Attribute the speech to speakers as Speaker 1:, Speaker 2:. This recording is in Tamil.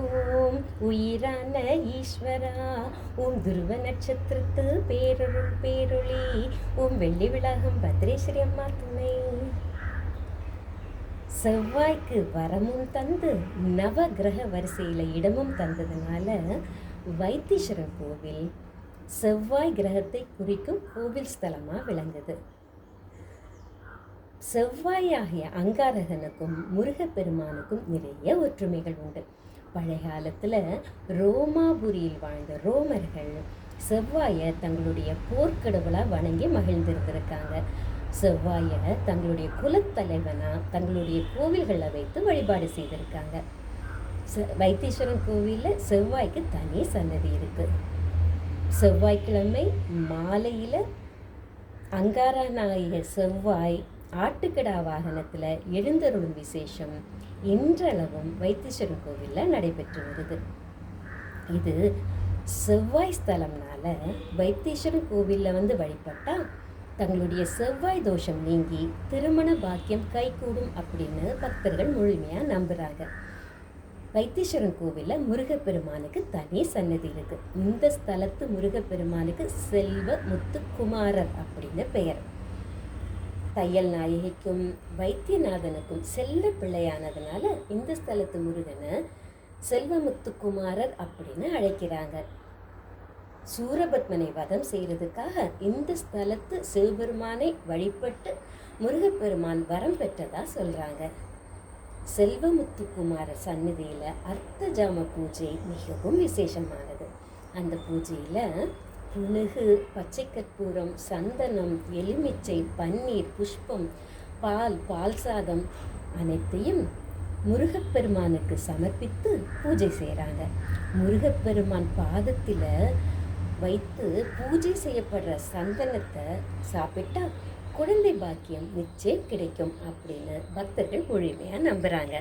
Speaker 1: ஓம் உயிரான ஈஸ்வரா, ஓம் துருவ நட்சத்திரத்து பேரொருள் பேரொளி, ஓம் வெள்ளி விளாகம் பத்ரேஸ்வரி அம்மா துணை. செவ்வாய்க்கு வரமும் தந்து நவ கிரக வரிசையில் இடமும் தந்ததுனால வைத்தீஸ்வரன் கோவில் செவ்வாய் கிரகத்தை குறிக்கும் கோவில் ஸ்தலமாக விளங்குது. செவ்வாயாகிய அங்காரகனுக்கும் முருகப்பெருமானுக்கும் நிறைய ஒற்றுமைகள் உண்டு. பழைய காலத்தில் ரோமாபுரியில் வாழ்ந்த ரோமர்கள் செவ்வாயை தங்களுடைய போர்க்கடவுளாக வணங்கி மகிழ்ந்திருந்திருக்காங்க. செவ்வாயை தங்களுடைய குலத்தலைவனாக தங்களுடைய கோவில்களில் வைத்து வழிபாடு செய்திருக்காங்க. வைத்தீஸ்வரன் கோவிலில் செவ்வாய்க்கு தனி சன்னதி இருக்குது. செவ்வாய்க்கிழமை மாலையில் அங்காரனாகிய செவ்வாய் ஆட்டுக்கடா வாகனத்தில் எழுந்தருளும் விசேஷம் இன்றளவும் வைத்தீஸ்வரன் கோவிலில் நடைபெற்று வருது. இது செவ்வாய் ஸ்தலம்னால வைத்தீஸ்வரன் கோவிலில் வந்து வழிபட்டால் தங்களுடைய செவ்வாய் தோஷம் நீங்கி திருமண பாக்கியம் கைகூடும் அப்படின்னு பக்தர்கள் முழுமையாக நம்புகிறாங்க. வைத்தீஸ்வரன் கோவிலில் முருகப்பெருமானுக்கு தனி சன்னதி இருக்குது. இந்த ஸ்தலத்து முருகப்பெருமானுக்கு செல்வ முத்துக்குமாரர் அப்படின்னு பெயர். தையல் நாயகிக்கும் வைத்தியநாதனுக்கும் செல்ல பிள்ளையானதுனால இந்த ஸ்தலத்து முருகனை செல்வமுத்துக்குமாரர் அப்படின்னு அழைக்கிறாங்க. சூரபத்மனை வதம் செய்யறதுக்காக இந்த ஸ்தலத்து சிவபெருமானை வழிபட்டு முருகப்பெருமான் வரம் பெற்றதா சொல்றாங்க. செல்வமுத்துக்குமாரர் சந்நிதியில அர்த்த ஜாம பூஜை மிகவும் விசேஷமானது. அந்த பூஜையில புனுகு, பச்சை கற்பூரம், சந்தனம், எலுமிச்சை, பன்னீர், புஷ்பம், பால் சாதம் அனைத்தையும் முருகப்பெருமானுக்கு சமர்ப்பித்து பூஜை செய்கிறாங்க. முருகப்பெருமான் பாதத்தில் வைத்து பூஜை செய்யப்படுற சந்தனத்தை சாப்பிட்டா குழந்தை பாக்கியம் நிச்சயம் கிடைக்கும் அப்படின்னு பக்தர்கள் முழுமையாக நம்புகிறாங்க.